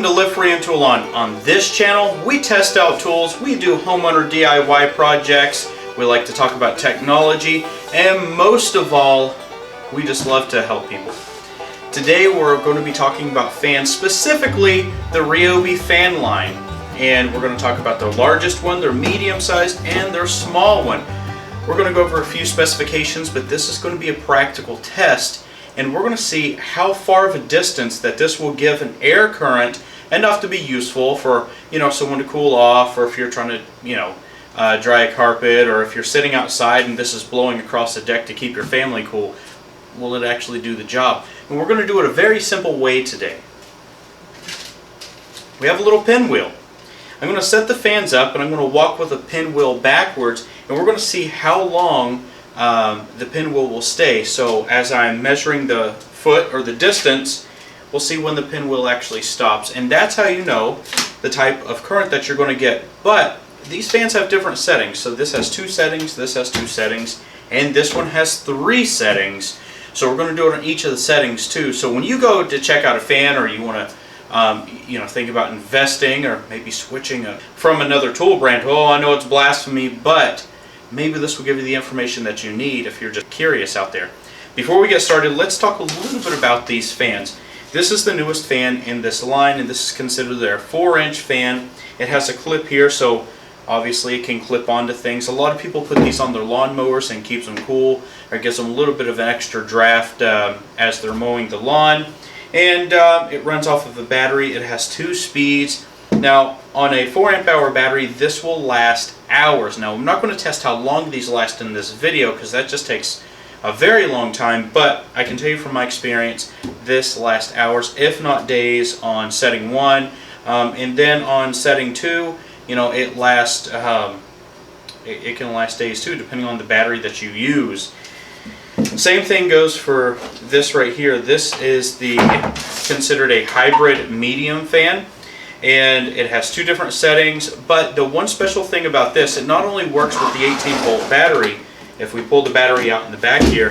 Welcome to Live Free and Tool On this channel, we test out tools, we do homeowner DIY projects, we like to talk about technology, and most of all, we just love to help people. Today we're going to be talking about fans, specifically the Ryobi fan line. And we're going to talk about their largest one, their medium-sized, and their small one. We're going to go over a few specifications, but this is going to be a practical test. And we're going to see how far of a distance that this will give an air current enough to be useful for, someone to cool off, or if you're trying to, dry a carpet, or if you're sitting outside and this is blowing across the deck to keep your family cool. Will it actually do the job? And we're going to do it a very simple way today. We have a little pinwheel. I'm going to set the fans up and I'm going to walk with a pinwheel backwards, and we're going to see how long the pinwheel will stay. So as I'm measuring the foot or the distance, we'll see when the pinwheel actually stops, and that's how you know the type of current that you're going to get. But these fans have different settings. So this has 2 settings, this has 2 settings, and this one has 3 settings. So we're going to do it on each of the settings too. So when you go to check out a fan, or you want to think about investing or maybe switching from another tool brand, I know it's blasphemy, but maybe this will give you the information that you need if you're just curious out there. Before we get started, let's talk a little bit about these fans. This is the newest fan in this line, and this is considered their 4-inch fan. It has a clip here, so obviously it can clip onto things. A lot of people put these on their lawnmowers and keeps them cool, or gives them a little bit of an extra draft as they're mowing the lawn. And it runs off of a battery. It has 2 speeds. Now, on a 4 amp-hour battery, this will last hours. Now, I'm not going to test how long these last in this video, because that just takes a very long time, but I can tell you from my experience, this lasts hours, if not days, on setting 1. And then on setting 2, it lasts, it can last days too, depending on the battery that you use. Same thing goes for this right here. This is considered a hybrid medium fan, and it has 2 different settings. But the one special thing about this, it not only works with the 18-volt battery. If we pull the battery out in the back here,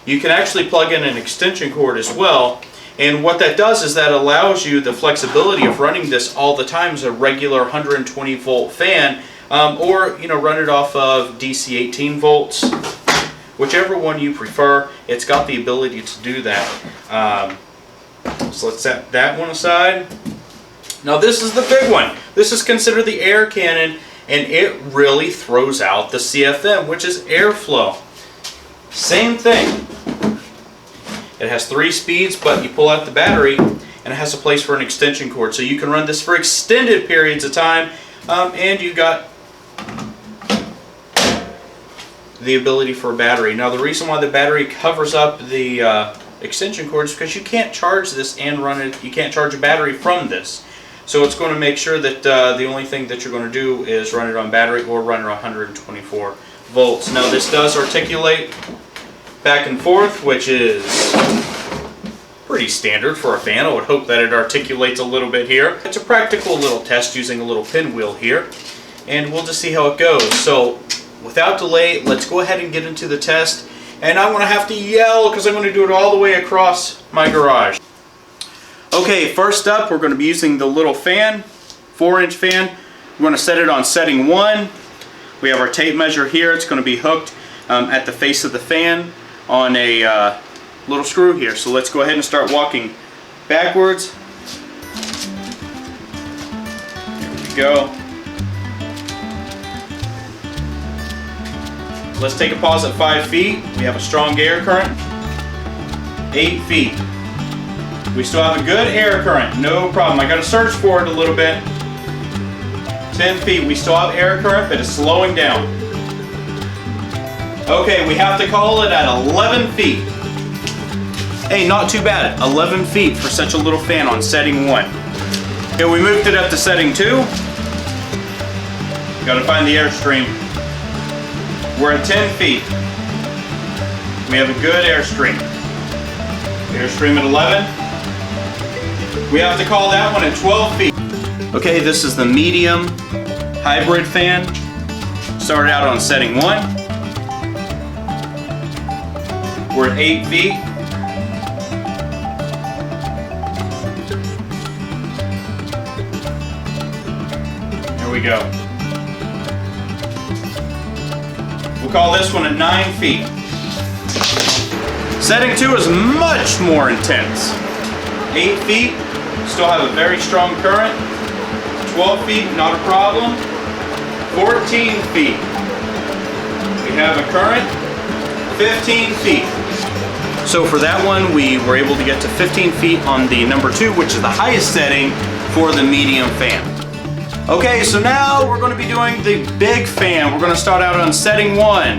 you can actually plug in an extension cord as well. And what that does is that allows you the flexibility of running this all the time as a regular 120-volt fan, or run it off of DC 18 volts. Whichever one you prefer, it's got the ability to do that. So let's set that one aside. Now this is the big one. This is considered the air cannon, and it really throws out the CFM, which is airflow. Same thing. It has 3 speeds, but you pull out the battery, and it has a place for an extension cord. So you can run this for extended periods of time, and you've got the ability for a battery. Now the reason why the battery covers up the extension cord is because you can't charge this and run it. You can't charge a battery from this. So it's going to make sure that the only thing that you're going to do is run it on battery or run it 124 volts. Now this does articulate back and forth, which is pretty standard for a fan. I would hope that it articulates a little bit here. It's a practical little test using a little pinwheel here, and we'll just see how it goes. So without delay, let's go ahead and get into the test. And I'm going to have to yell because I'm going to do it all the way across my garage. Okay, first up, we're going to be using the little fan, 4-inch fan. We're going to set it on setting 1. We have our tape measure here. It's going to be hooked at the face of the fan on a little screw here. So let's go ahead and start walking backwards. Here we go. Let's take a pause at 5 feet. We have a strong air current. 8 feet. We still have a good air current, no problem. I got to search for it a little bit. 10 feet, we still have air current, but it's slowing down. Okay, we have to call it at 11 feet. Hey, not too bad, 11 feet for such a little fan on setting 1. Okay, we moved it up to setting 2. Got to find the airstream. We're at 10 feet. We have a good airstream. Airstream at 11. We have to call that one at 12 feet. Okay, this is the medium hybrid fan. Started out on setting 1. We're at 8 feet. we go. We'll call this one at 9 feet. Setting 2 is much more intense. 8 feet, still have a very strong current. 12 feet, not a problem. 14 feet, we have a current. 15 feet. So for that one, we were able to get to 15 feet on the number 2, which is the highest setting for the medium fan. Okay, so now we're going to be doing the big fan. We're going to start out on setting 1.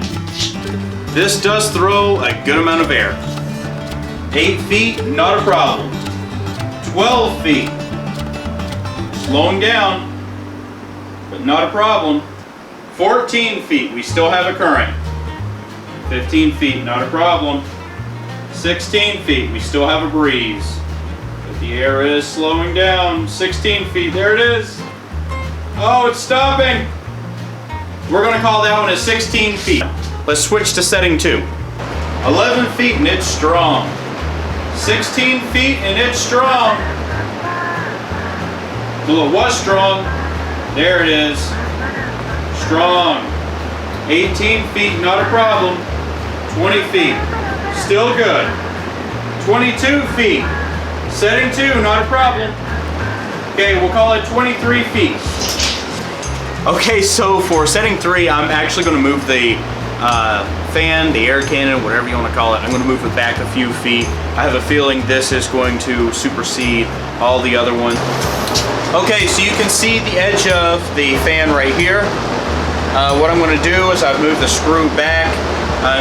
This does throw a good amount of air. 8 feet, not a problem. 12 feet, slowing down, but not a problem. 14 feet, we still have a current. 15 feet, not a problem. 16 feet, we still have a breeze. But the air is slowing down. 16 feet, there it is. Oh, it's stopping. We're going to call that one at 16 feet. Let's switch to setting 2. 11 feet and it's strong. 16 feet and it's strong. Well, it was strong. There it is. Strong. 18 feet, not a problem. 20 feet, still good. 22 feet, setting 2, not a problem. Okay, we'll call it 23 feet. Okay, so for setting 3, I'm actually going to move the fan, the air cannon, whatever you want to call it. I'm going to move it back a few feet. I have a feeling this is going to supersede all the other ones. Okay, so you can see the edge of the fan right here. What I'm going to do is I've moved the screw back.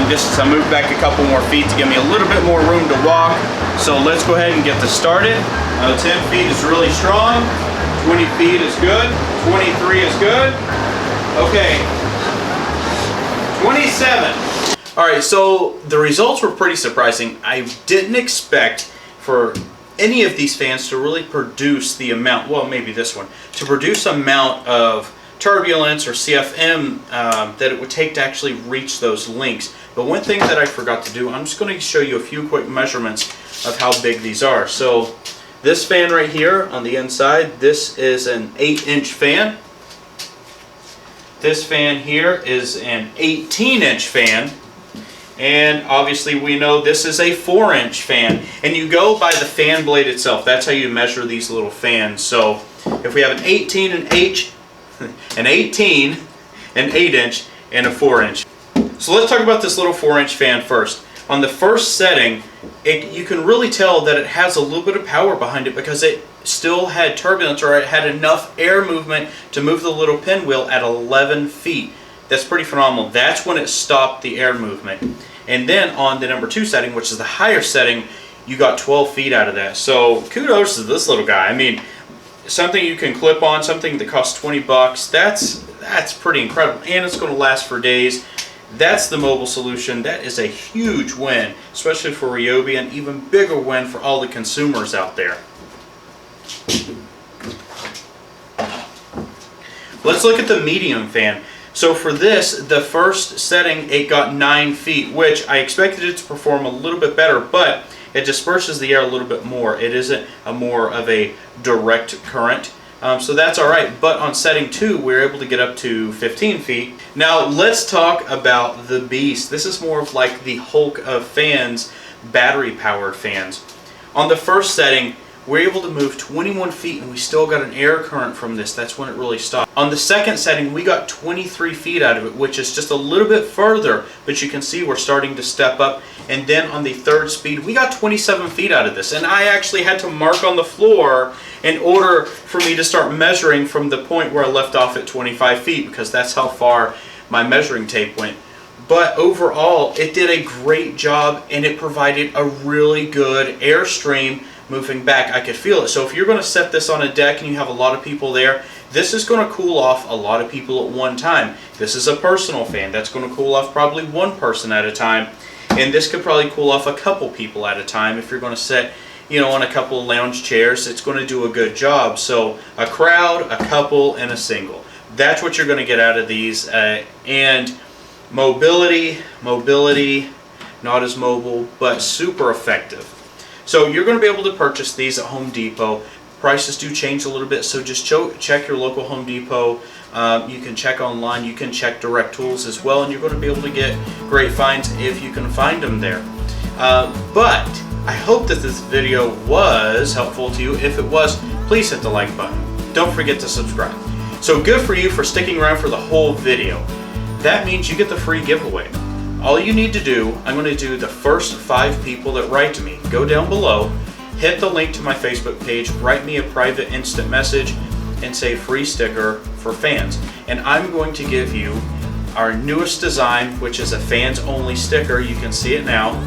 Just I moved back a couple more feet to give me a little bit more room to walk. So let's go ahead and get this started. 10 feet is really strong. 20 feet is good. 23 is good. Okay. 27. All right, so the results were pretty surprising. I didn't expect for any of these fans to really produce the amount, well, maybe this one, to produce amount of turbulence or CFM that it would take to actually reach those links. But one thing that I forgot to do, I'm just going to show you a few quick measurements of how big these are. So this fan right here on the inside, this is an 8-inch fan. This fan here is an 18-inch fan. And obviously we know this is a 4-inch fan. And you go by the fan blade itself. That's how you measure these little fans. So if we have an 18, an 18, an 8-inch, and a 4-inch. So let's talk about this little 4-inch fan first. On the first setting, you can really tell that it has a little bit of power behind it because it still had turbulence, or it had enough air movement to move the little pinwheel at 11 feet. That's pretty phenomenal. That's when it stopped the air movement. And then on the number 2 setting, which is the higher setting, you got 12 feet out of that. So kudos to this little guy. I mean, something you can clip on, something that costs 20 bucks, that's pretty incredible. And it's going to last for days. That's the mobile solution. That is a huge win, especially for Ryobi, and even bigger win for all the consumers out there. Let's look at the medium fan. So for this, the first setting, it got 9 feet, which I expected it to perform a little bit better, but it disperses the air a little bit more. It isn't more of a direct current. So that's alright, but on setting 2, we were able to get up to 15 feet. Now let's talk about the Beast. This is more of like the Hulk of fans, battery-powered fans. On the first setting, we're able to move 21 feet and we still got an air current from this. That's when it really stopped. On the second setting, we got 23 feet out of it, which is just a little bit further, but you can see we're starting to step up. And then on the third speed, we got 27 feet out of this. And I actually had to mark on the floor in order for me to start measuring from the point where I left off at 25 feet, because that's how far my measuring tape went. But overall, it did a great job, and it provided a really good airstream moving back. I could feel it. So if you're going to set this on a deck and you have a lot of people there, this is going to cool off a lot of people at one time. This is a personal fan. That's going to cool off probably one person at a time. And this could probably cool off a couple people at a time. If you're going to set, on a couple of lounge chairs, it's going to do a good job. So a crowd, a couple, and a single. That's what you're going to get out of these. And mobility, not as mobile, but super effective. So you're going to be able to purchase these at Home Depot. Prices do change a little bit, so just check your local Home Depot. You can check online, you can check Direct Tools as well, and you're going to be able to get great finds if you can find them there. But I hope that this video was helpful to you. If it was, please hit the like button. Don't forget to subscribe. So good for you for sticking around for the whole video. That means you get the free giveaway. All you need to do, I'm going to do the first 5 people that write to me. Go down below, hit the link to my Facebook page, write me a private instant message, and say free sticker for fans. And I'm going to give you our newest design, which is a fans only sticker. You can see it now.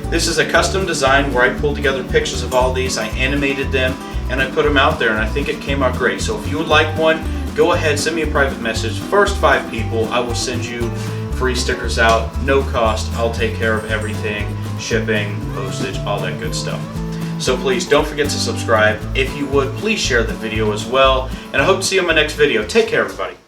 This is a custom design where I pulled together pictures of all these, I animated them, and I put them out there, and I think it came out great. So if you would like one, go ahead, send me a private message. First 5 people, I will send you free stickers out, no cost. I'll take care of everything, shipping, postage, all that good stuff. So please don't forget to subscribe. If you would, please share the video as well. And I hope to see you in my next video. Take care, everybody.